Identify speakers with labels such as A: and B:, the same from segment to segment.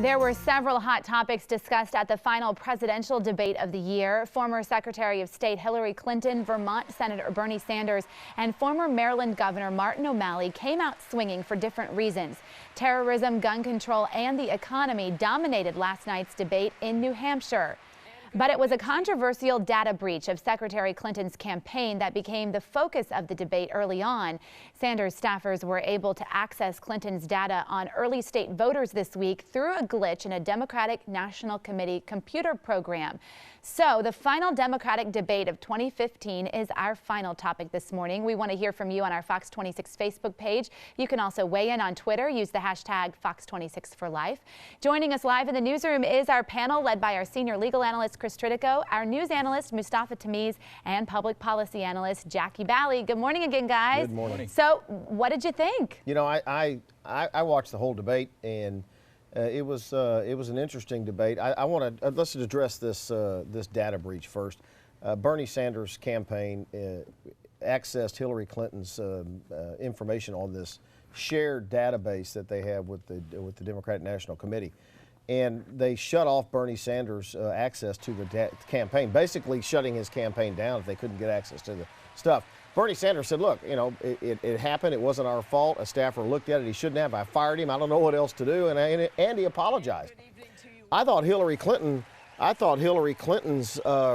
A: There were several hot topics discussed at the final presidential debate of the year. Former Secretary of State Hillary Clinton, Vermont Senator Bernie Sanders, and former Maryland Governor Martin O'Malley came out swinging for different reasons. Terrorism, gun control, and the economy dominated last night's debate in New Hampshire. But it was a controversial data breach of Secretary Clinton's campaign that became the focus of the debate early on. Sanders staffers were able to access Clinton's data on early state voters this week through a glitch in a Democratic National Committee computer program. So the final Democratic debate of 2015 is our final topic this morning. We want to hear from you on our Fox 26 Facebook page. You can also weigh in on Twitter. Use the hashtag Fox26forlife. Joining us live in the newsroom is our panel led by our senior legal analyst Chris Tritico, our news analyst Mustafa Tamiz, and public policy analyst Jackie Bally. Good morning again, guys.
B: Good morning.
A: So what did you think?
B: You know, I watched the whole debate, and it was an interesting debate. I want to let's address this data breach first. Bernie Sanders' campaign accessed Hillary Clinton's information on this shared database that they have with the Democratic National Committee, and they shut off Bernie Sanders' access to the campaign, basically shutting his campaign down if they couldn't get access to the stuff. Bernie Sanders said, look, you know, it happened. It wasn't our fault. A staffer looked at it. He shouldn't have. I fired him. I don't know what else to do. And he apologized. I thought Hillary Clinton's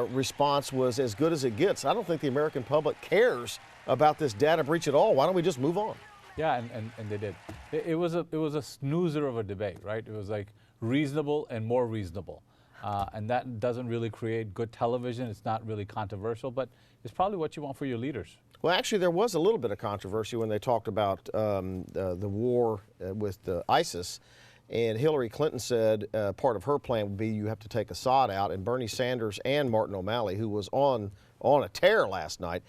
B: response was as good as it gets. I don't think the American public cares about this data breach at all. Why don't we just move on?
C: Yeah, and they did. It was a snoozer of a debate, right? It was like reasonable and more reasonable. And that doesn't really create good television. It's not really controversial, but it's probably what you want for your leaders.
B: Well, actually, there was a little bit of controversy when they talked about the war with ISIS. And Hillary Clinton said part of her plan would be you have to take Assad out. And Bernie Sanders and Martin O'Malley, who was on a tear last night,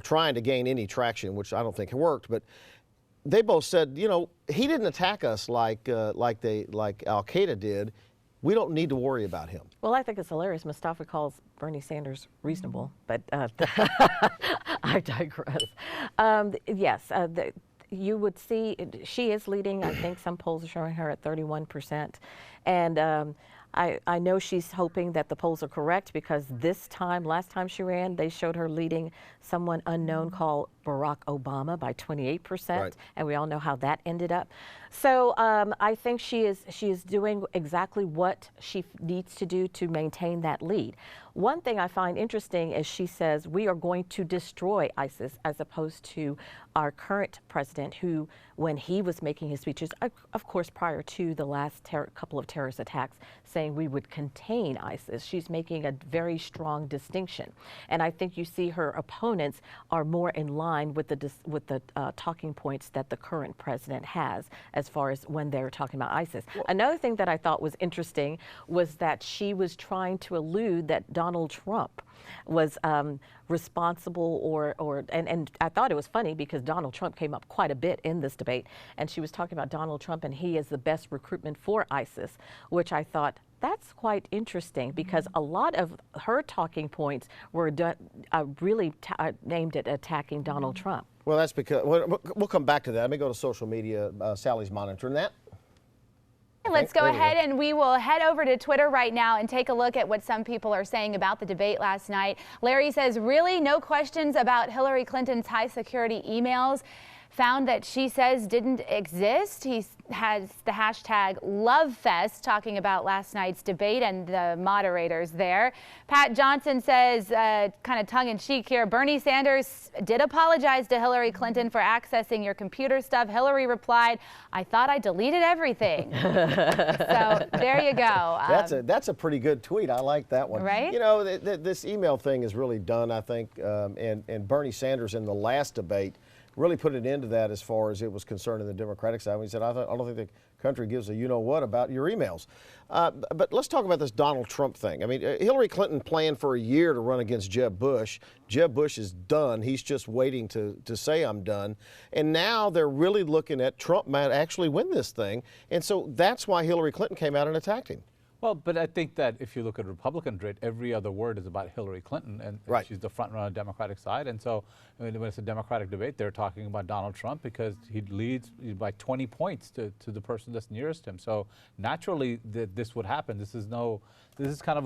B: trying to gain any traction, which I don't think worked. But they both said, you know, he didn't attack us like Al-Qaeda did. We don't need to worry about him.
D: Well, I think it's hilarious. Mustafa calls Bernie Sanders reasonable, but I digress. Yes, you would see she is leading. I think some polls are showing her at 31%. And I know she's hoping that the polls are correct because last time she ran, they showed her leading someone unknown called Barack Obama by 28%, right. And we all know how that ended up. So I think she is doing exactly what she needs to do to maintain that lead. One thing I find interesting is she says we are going to destroy ISIS, as opposed to our current president, who, when he was making his speeches, of course prior to the last couple of terrorist attacks, saying we would contain ISIS. She's making a very strong distinction, and I think you see her opponents are more in line with the talking points that the current president has as far as when they're talking about ISIS. Well, another thing that I thought was interesting was that she was trying to allude that Donald Trump was responsible and I thought it was funny because Donald Trump came up quite a bit in this debate, and she was talking about Donald Trump and he is the best recruitment for ISIS, which I thought that's quite interesting because a lot of her talking points were really aimed at attacking Donald Trump.
B: Well, that's because we'll come back to that. Let me go to social media. Sally's monitoring that.
A: Let's go ahead and we will head over to Twitter right now and take a look at what some people are saying about the debate last night. Larry says, really, no questions about Hillary Clinton's high security emails found that she says didn't exist. He has the hashtag LoveFest talking about last night's debate and the moderators there. Pat Johnson says, kind of tongue-in-cheek here, Bernie Sanders did apologize to Hillary Clinton for accessing your computer stuff. Hillary replied, I thought I deleted everything. So there you go.
B: That's a pretty good tweet. I like that one.
A: Right?
B: You know, this email thing is really done, I think, and Bernie Sanders in the last debate really put an end to that as far as it was concerned in the Democratic side. He said, I don't think the country gives a you-know-what about your emails. But let's talk about this Donald Trump thing. I mean, Hillary Clinton planned for a year to run against Jeb Bush. Jeb Bush is done. He's just waiting to say I'm done. And now they're really looking at Trump might actually win this thing. And so that's why Hillary Clinton came out and attacked him.
C: Well, but I think that if you look at Republican debate, every other word is about Hillary Clinton, and
B: Right.
C: she's the front runner on the Democratic side. And so when it's a Democratic debate, they're talking about Donald Trump because he leads by 20 points to the person that's nearest him. So naturally, this would happen. This is kind of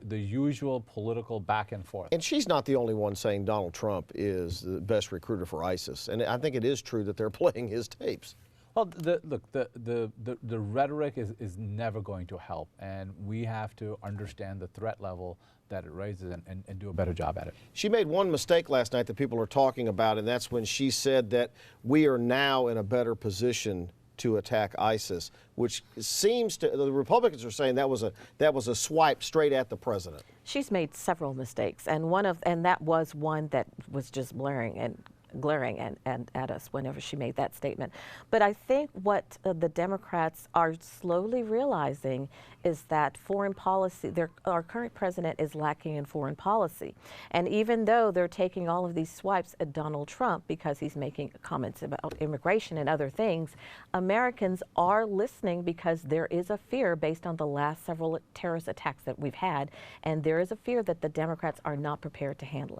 C: the usual political back and forth.
B: And she's not the only one saying Donald Trump is the best recruiter for ISIS. And I think it is true that they're playing his tapes.
C: Well, look, the rhetoric is never going to help, and we have to understand the threat level that it raises and do a better job at it.
B: She made one mistake last night that people are talking about, and that's when she said that we are now in a better position to attack ISIS, which seems to, the Republicans are saying that was a swipe straight at the president.
D: She's made several mistakes, and that was one that was just glaring and at us whenever she made that statement. But I think what the Democrats are slowly realizing is that foreign policy, our current president is lacking in foreign policy. And even though they're taking all of these swipes at Donald Trump because he's making comments about immigration and other things, Americans are listening because there is a fear based on the last several terrorist attacks that we've had, and there is a fear that the Democrats are not prepared to handle it.